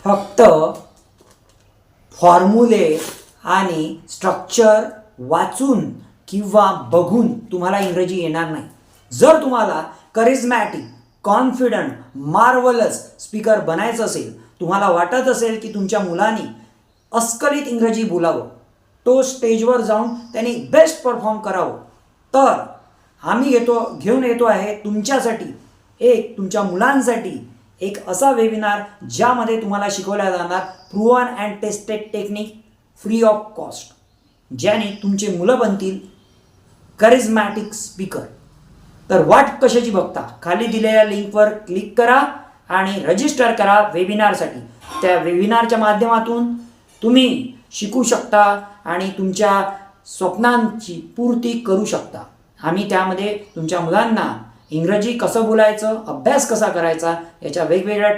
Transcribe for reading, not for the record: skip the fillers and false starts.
फक्त फॉर्म्युले आणि स्ट्रक्चर वाचून किंवा बघून तुम्हाला इंग्रजी येणार नाही. जर तुम्हाला करिझमॅटिक, कॉन्फिडंट, मार्वलस स्पीकर बनायचं असेल, तुम्हाला वाटत असेल की तुमच्या मुलांनी अस्खलित इंग्रजी बोलावं, तो स्टेजवर जाऊन त्यांनी बेस्ट परफॉर्म करावं, तर आम्ही घेऊन येतो आहे तुमच्यासाठी, तुमच्या मुलांसाठी एक असा वेबिनार ज्यामध्ये तुम्हाला शिकवल्या जाणार proven and tested technique free of cost, ज्याने तुमचे मुलं बनतील करिझमॅटिक स्पीकर. तर वाट कशाची बघता, खाली दिलेल्या लिंकवर क्लिक करा आणि रजिस्टर करा वेबिनारसाठी. त्या वेबिनारच्या माध्यमातून तुम्ही शिकू शकता आणि तुमच्या स्वप्नांची पूर्ती करू शकता. आम्ही त्यामध्ये तुमच्या मुलांना इंग्रजी कसं बोलायचं, अभ्यास कसा करायचा याच्या वेगवेगळ्या